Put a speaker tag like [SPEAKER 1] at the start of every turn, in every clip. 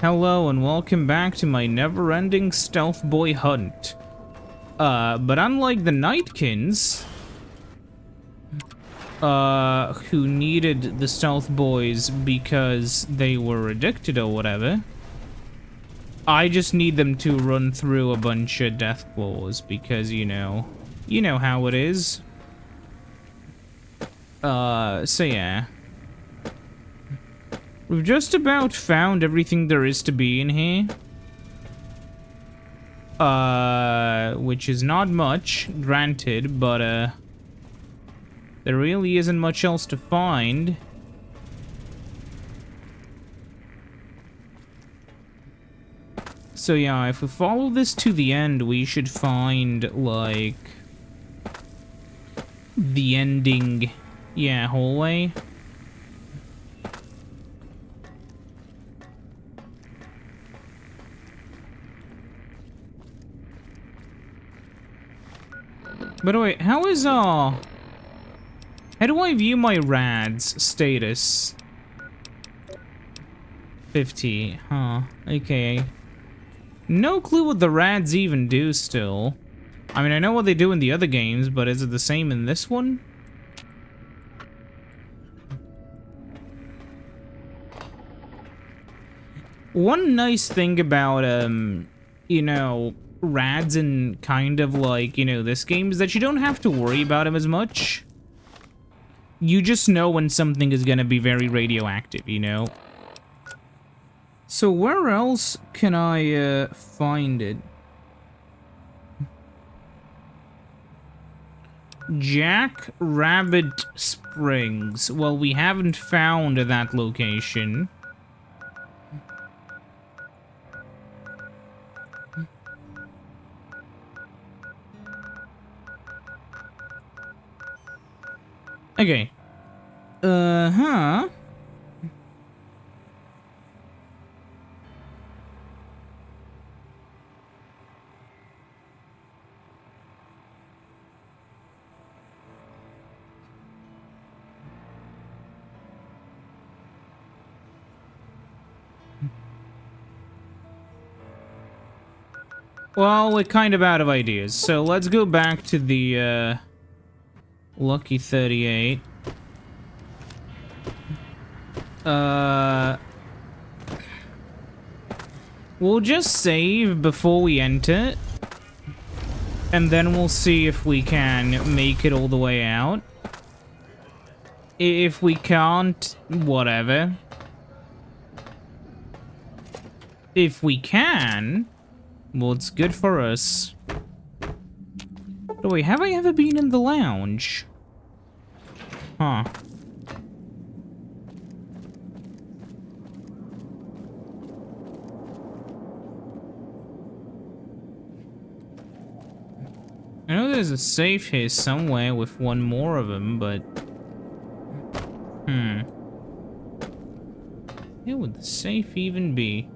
[SPEAKER 1] Hello and welcome back to my never-ending stealth boy hunt. But unlike the Nightkins, who needed the stealth boys because they were addicted or whatever, I just need them to run through a bunch of deathclaws because, you know how it is. So yeah. We've just about found everything there is to be in here. Which is not much, granted, but, there really isn't much else to find. So yeah, if we follow this to the end, we should find, like, the ending, yeah, hallway. By the way, how do I view my RAD's status? 50, huh, okay. No clue what the RADs even do still. I mean, I know what they do in the other games, but is it the same in this one? One nice thing about, you know, RADs and kind of like, you know, this game is that you don't have to worry about them as much. You just know when something is gonna be very radioactive, you know? So where else can I, find it? Jack Rabbit Springs. Well, we haven't found that location. Okay. Uh-huh. Well, we're kind of out of ideas, so let's go back to the, Lucky 38. We'll just save before we enter, and then we'll see if we can make it all the way out. If we can't, whatever. If we can, well, it's good for us. Wait, have I ever been in the lounge? Huh. I know there's a safe here somewhere with one more of them, but... Where would the safe even be?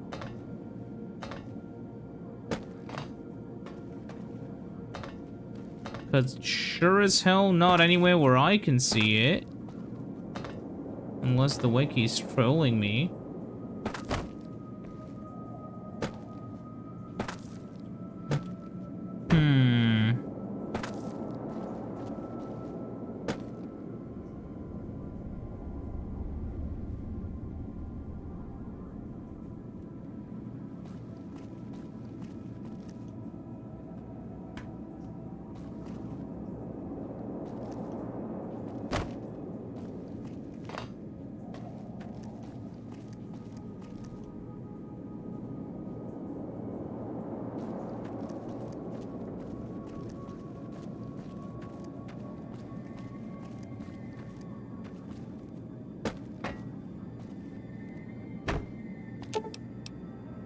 [SPEAKER 1] Because sure as hell not anywhere where I can see it. Unless the wiki's trolling me.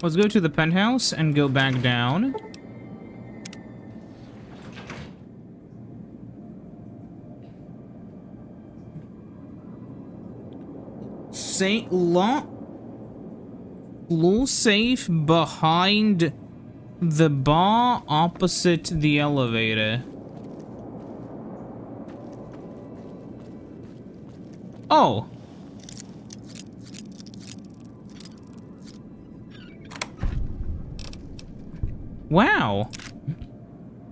[SPEAKER 1] Let's go to the penthouse and go back down. Floor safe behind the bar opposite the elevator. Oh. Wow.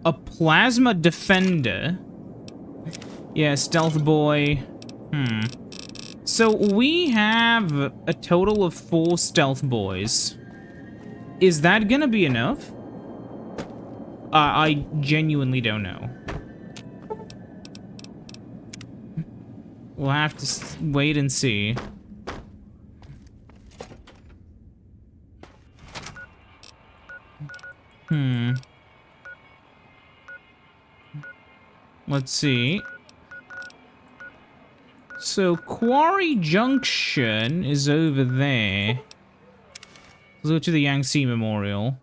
[SPEAKER 1] A plasma defender. Yeah, stealth boy. So we have a total of 4 stealth boys. Is that gonna be enough? I genuinely don't know. We'll have to wait and see. Let's see. So, Quarry Junction is over there. Let's go to the Yangtze Memorial.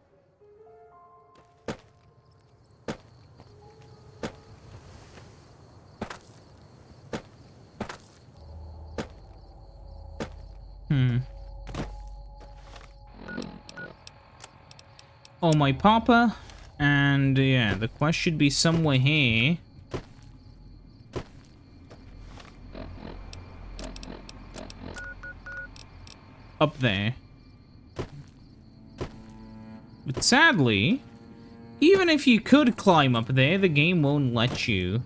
[SPEAKER 1] Oh, my papa. And, yeah, the quest should be somewhere here. Up there. But sadly, even if you could climb up there, the game won't let you.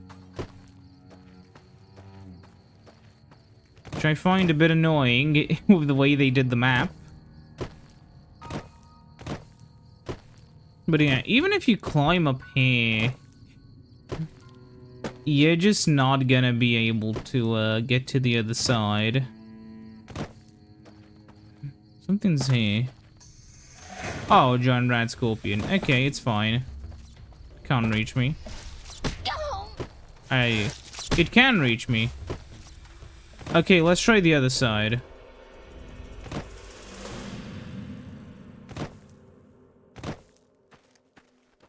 [SPEAKER 1] Which I find a bit annoying with the way they did the map. But yeah, even if you climb up here, you're just not gonna be able to get to the other side. Something's here. Oh, giant rat scorpion. Okay, it's fine. Can't reach me. It can reach me. Okay, let's try the other side.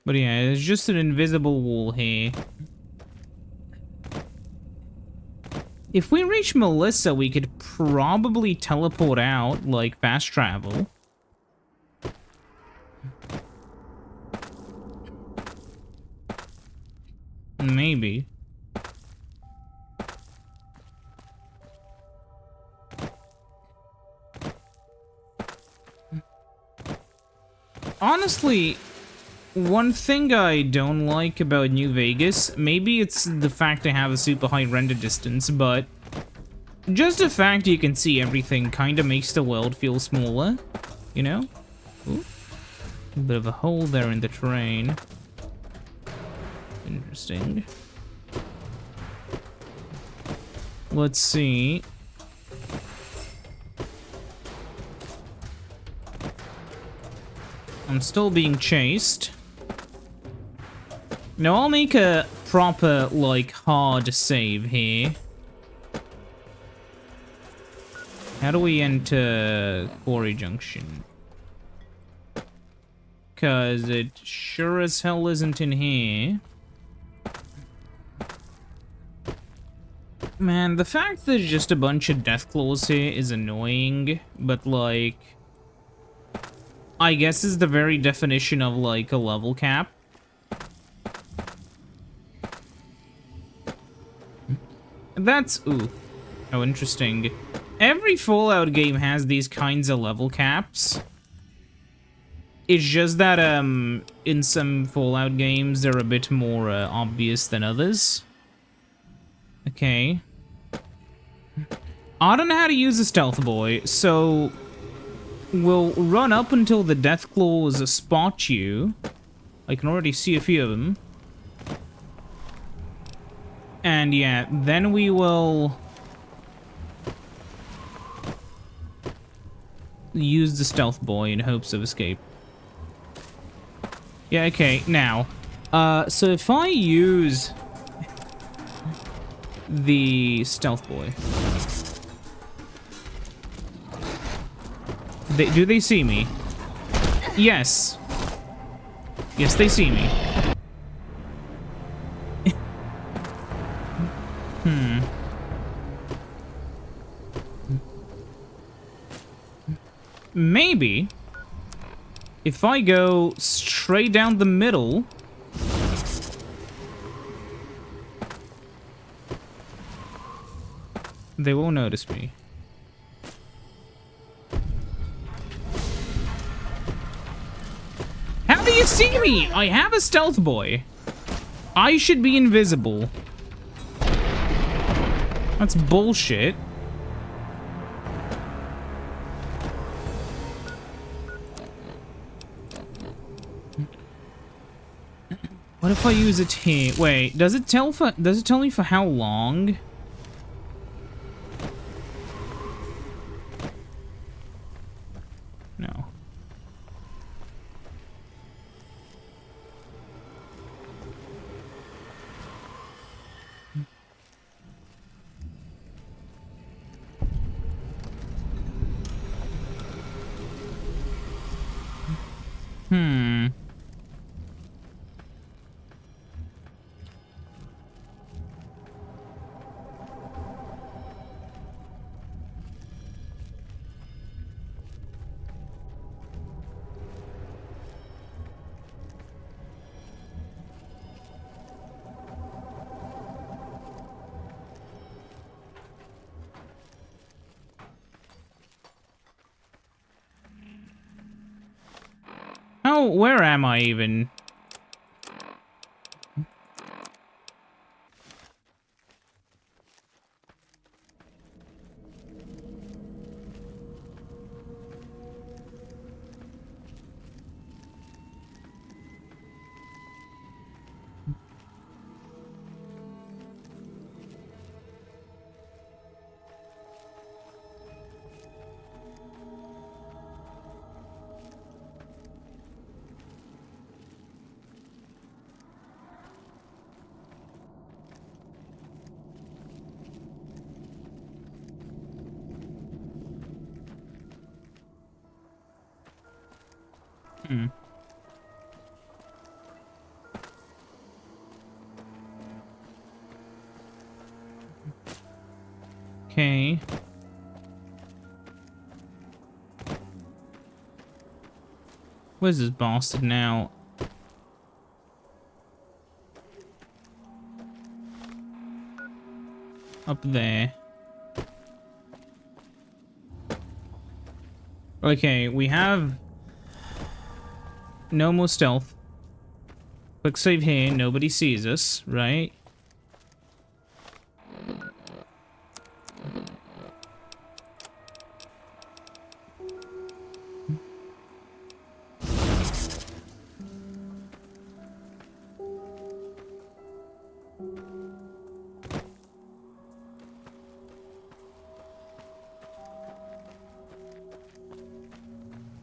[SPEAKER 1] But yeah, there's just an invisible wall here. If we reach Melissa, we could probably teleport out, like fast travel. Maybe. Honestly, one thing I don't like about New Vegas, maybe it's the fact I have a super high render distance, but just the fact you can see everything kind of makes the world feel smaller, you know? Ooh. A bit of a hole there in the terrain. Interesting. Let's see. I'm still being chased. Now I'll make a proper, like, hard save here. How do we enter Quarry Junction? Because it sure as hell isn't in here. Man, the fact there's just a bunch of deathclaws here is annoying, but, like, I guess is the very definition of, like, a level cap. That's... ooh. Oh, interesting. Every Fallout game has these kinds of level caps. It's just that, in some Fallout games, they're a bit more, obvious than others. Okay. I don't know how to use a stealth boy, so we'll run up until the deathclaws spot you. I can already see a few of them. And yeah, then we will use the stealth boy in hopes of escape. Yeah, okay, now. So if I use the stealth boy. Do they see me? Yes. Yes, they see me. Maybe if I go straight down the middle, they won't notice me. How do do you see me? I have a stealth boy. I should be invisible. That's bullshit. What if I use it here? Wait, does it tell me for how long? No. Hmm. Oh, where am I even? Hmm. Okay. Where's this bastard now? Up there. Okay, we have no more stealth. Quick save here, nobody sees us, right?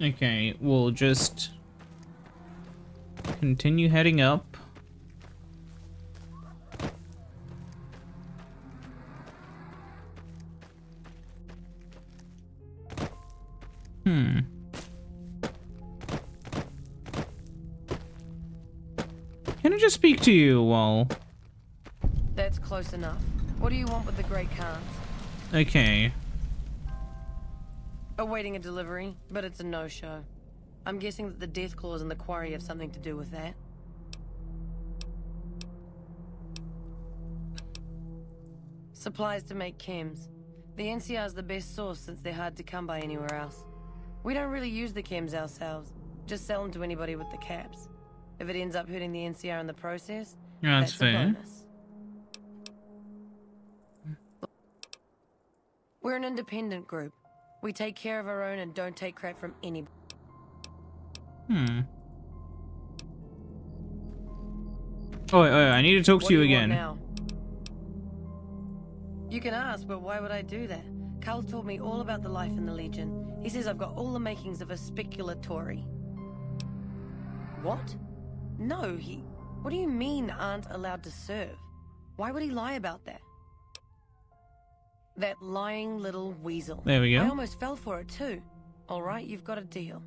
[SPEAKER 1] Okay, we'll just continue heading up. Can I just speak to you while...
[SPEAKER 2] That's close enough. What do you want with the Great Khans?
[SPEAKER 1] Okay.
[SPEAKER 2] Awaiting a delivery, but it's a no-show. I'm guessing that the deathclaws and the Quarry have something to do with that. Supplies to make chems. The NCR is the best source since they're hard to come by anywhere else. We don't really use the chems ourselves, just sell them to anybody with the caps. If it ends up hurting the NCR in the process,
[SPEAKER 1] That's
[SPEAKER 2] that's
[SPEAKER 1] fair.
[SPEAKER 2] a bonus. We're an independent group. We take care of our own and don't take crap from anybody.
[SPEAKER 1] Oh, I need to talk to you again.
[SPEAKER 2] Now? You can ask, but why would I do that? Carl told me all about the life in the Legion. He says I've got all the makings of a speculatory. What? No, What do you mean aren't allowed to serve? Why would he lie about that? That lying little weasel.
[SPEAKER 1] There we go.
[SPEAKER 2] I almost fell for it too. All right, you've got a deal.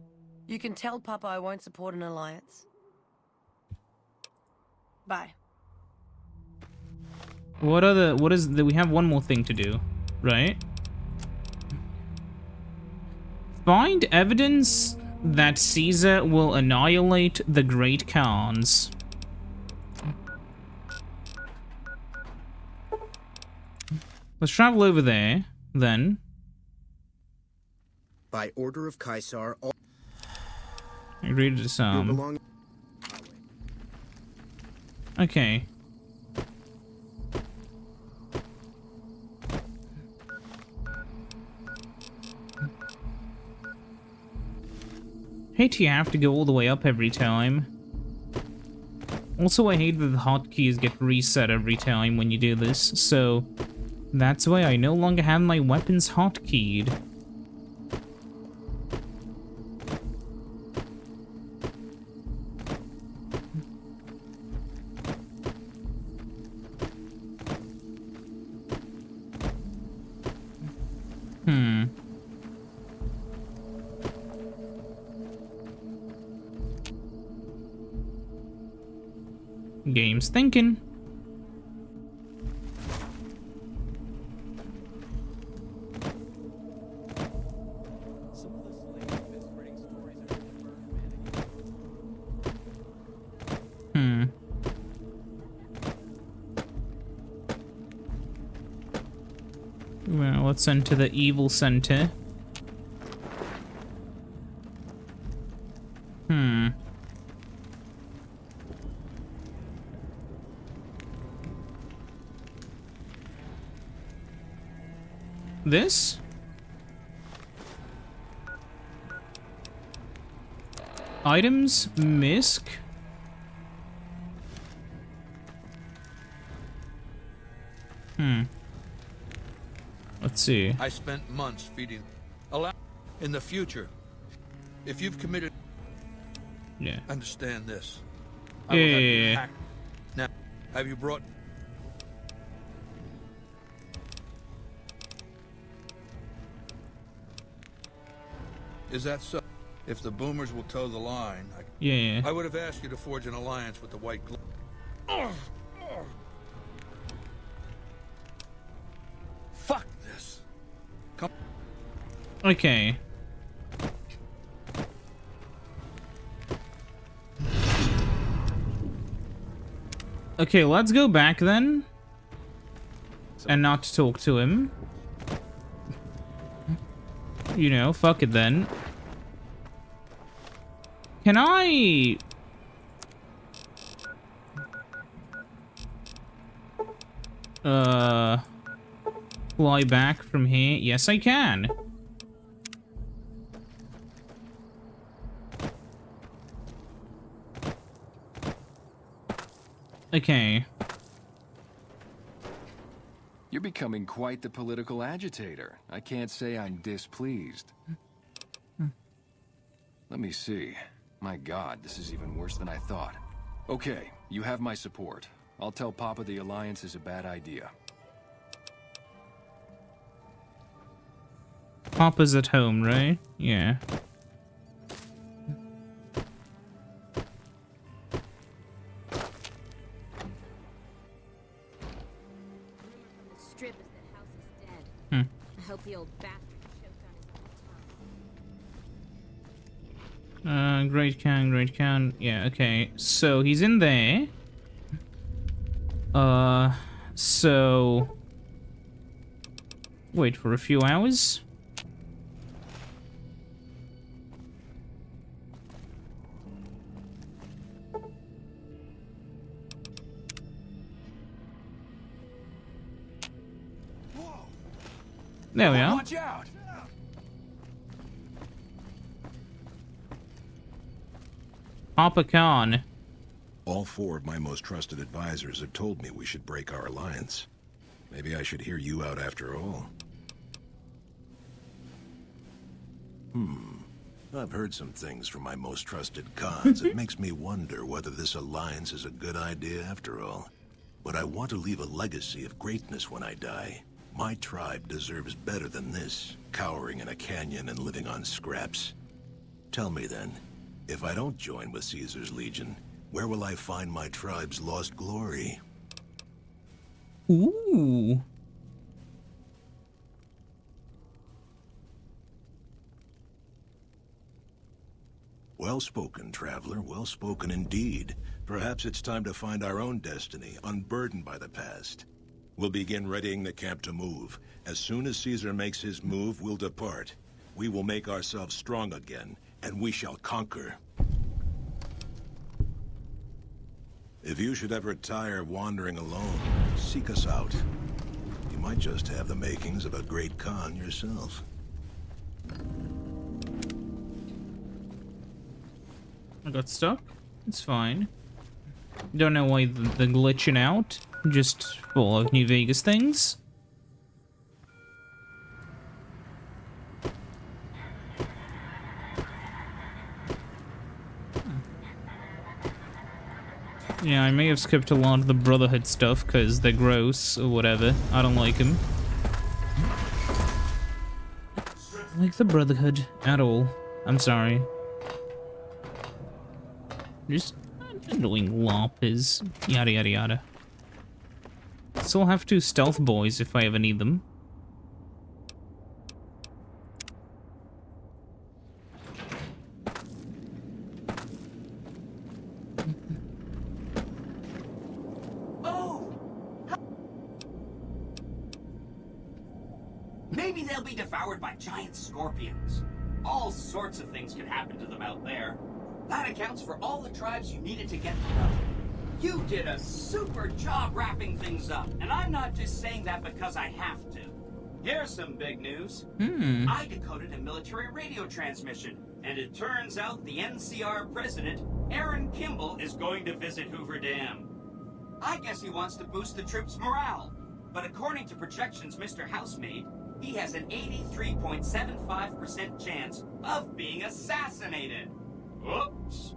[SPEAKER 2] You can tell Papa I won't support an alliance. Bye.
[SPEAKER 1] We have one more thing to do, right? Find evidence that Caesar will annihilate the Great Khans. Let's travel over there, then.
[SPEAKER 3] By order of Caesar, all
[SPEAKER 1] Agree to disarm. Okay. Hate you have to go all the way up every time. Also, I hate that the hotkeys get reset every time when you do this, so that's why I no longer have my weapons hotkeyed. Game's thinking. Well, let's enter the evil center. This? Items? Misc? Let's see.
[SPEAKER 3] I spent months feeding. In the future, if you've committed...
[SPEAKER 1] Yeah.
[SPEAKER 3] Understand this.
[SPEAKER 1] Yeah, yeah, yeah.
[SPEAKER 3] Hacked. Now, have you brought... Is that so? If the boomers will toe the line,
[SPEAKER 1] Yeah.
[SPEAKER 3] I would have asked you to forge an alliance with the White Glove. Fuck this. Come.
[SPEAKER 1] Okay. Okay, let's go back then. And not talk to him. You know, fuck it then. Can I... fly back from here? Yes, I can. Okay.
[SPEAKER 4] You're becoming quite the political agitator. I can't say I'm displeased. Let me see. My God, this is even worse than I thought. Okay, you have my support. I'll tell Papa the Alliance is a bad idea.
[SPEAKER 1] Papa's at home, right? Yeah.
[SPEAKER 5] Strip as the house is dead. I hope the old bastard choked on his own tongue.
[SPEAKER 1] Great can. Yeah, okay. So he's in there. So wait for a few hours. There we are.
[SPEAKER 4] Watch out!
[SPEAKER 1] Papa Khan.
[SPEAKER 6] All four of my most trusted advisors have told me we should break our alliance. Maybe I should hear you out after all. I've heard some things from my most trusted Khans. It makes me wonder whether this alliance is a good idea after all. But I want to leave a legacy of greatness when I die. My tribe deserves better than this, cowering in a canyon and living on scraps. Tell me then, if I don't join with Caesar's Legion, where will I find my tribe's lost glory?
[SPEAKER 1] Ooh.
[SPEAKER 6] Well spoken, traveler. Well spoken indeed. Perhaps it's time to find our own destiny, unburdened by the past. We'll begin readying the camp to move. As soon as Caesar makes his move, we'll depart. We will make ourselves strong again, and we shall conquer. If you should ever tire of wandering alone, seek us out. You might just have the makings of a great Khan yourself.
[SPEAKER 1] I got stuck. It's fine. Don't know why the glitching out. Just full of New Vegas things. Yeah, I may have skipped a lot of the Brotherhood stuff because they're gross or whatever. I don't like them. Like the Brotherhood at all. I'm sorry. Just annoying loppers. Yada yada yada. Still have 2 stealth boys if I ever need them.
[SPEAKER 7] Maybe they'll be devoured by giant scorpions. All sorts of things can happen to them out there. That accounts for all the tribes you needed to get to know. You did a super job wrapping things up, and I'm not just saying that because I have to. Here's some big news. I decoded a military radio transmission, and it turns out the NCR president, Aaron Kimball, is going to visit Hoover Dam. I guess he wants to boost the troops' morale, but according to projections Mr. House made, he has an 83.75% chance of being assassinated. Oops.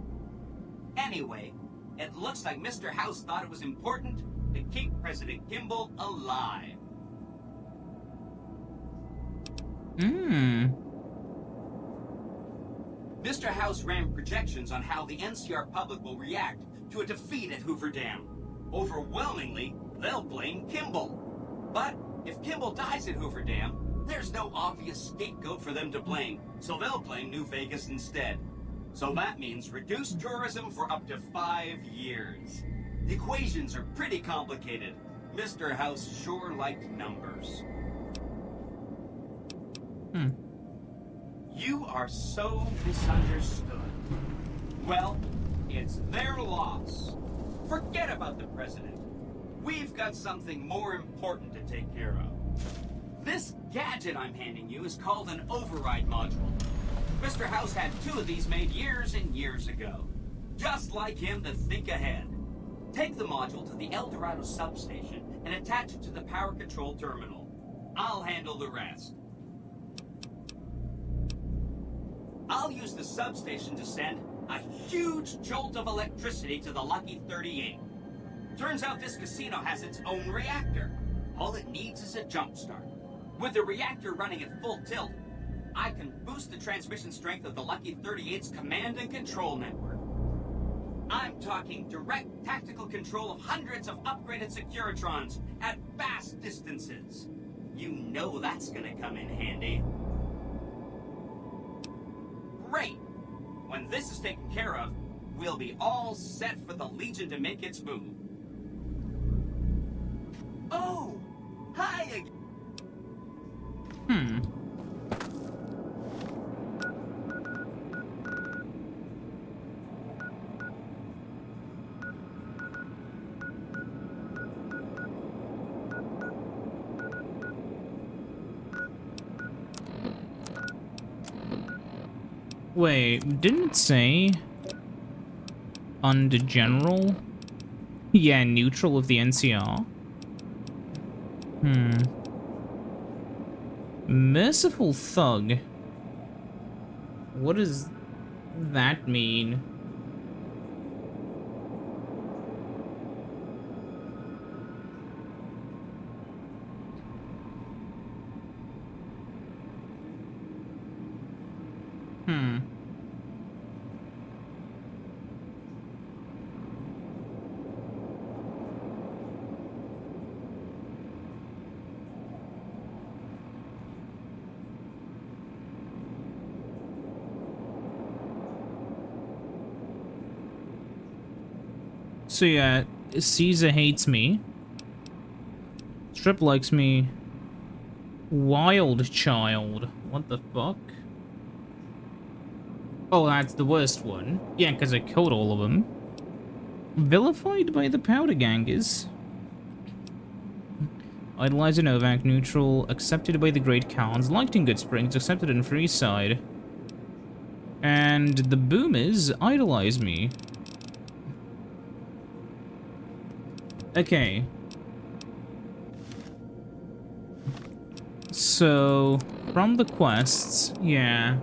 [SPEAKER 7] Anyway, it looks like Mr. House thought it was important to keep President Kimball alive. Mr. House ran projections on how the NCR public will react to a defeat at Hoover Dam. Overwhelmingly, they'll blame Kimball. But if Kimball dies at Hoover Dam, there's no obvious scapegoat for them to blame, so they'll blame New Vegas instead. So that means reduced tourism for up to 5 years. The equations are pretty complicated. Mr. House sure liked numbers. You are so misunderstood. Well, it's their loss. Forget about the president. We've got something more important to take care of. This gadget I'm handing you is called an override module. Mr. House had 2 of these made years and years ago. Just like him to think ahead. Take the module to the El Dorado substation and attach it to the power control terminal. I'll handle the rest. I'll use the substation to send a huge jolt of electricity to the Lucky 38. Turns out this casino has its own reactor. All it needs is a jump start. With the reactor running at full tilt, I can boost the transmission strength of the Lucky 38's command and control network. I'm talking direct tactical control of hundreds of upgraded Securitrons at vast distances. You know that's gonna come in handy. Great! When this is taken care of, we'll be all set for the Legion to make its move. Oh! Hi again!
[SPEAKER 1] Wait, didn't it say under general? Yeah, neutral of the NCR. Merciful Thug. What does that mean? So yeah, Caesar hates me. Strip likes me. Wild Child. What the fuck? Oh, that's the worst one. Yeah, because I killed all of them. Vilified by the powder gangers. Idolizer Novak, neutral, accepted by the Great Khans, liked in Good Springs, accepted in Freeside. And the boomers idolize me. Okay. So, from the quests, yeah.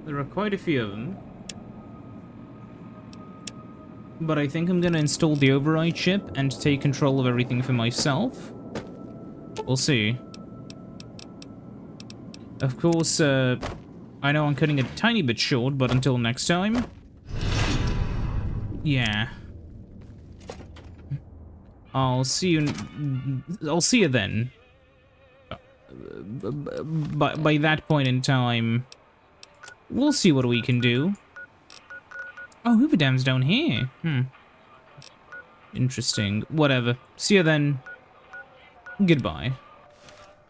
[SPEAKER 1] There are quite a few of them. But I think I'm gonna install the override chip and take control of everything for myself. We'll see. Of course, I know I'm cutting it a tiny bit short, but until next time... Yeah. I'll see you then. By that point in time, we'll see what we can do. Oh, Hooberdam's down here. Interesting. Whatever. See you then. Goodbye.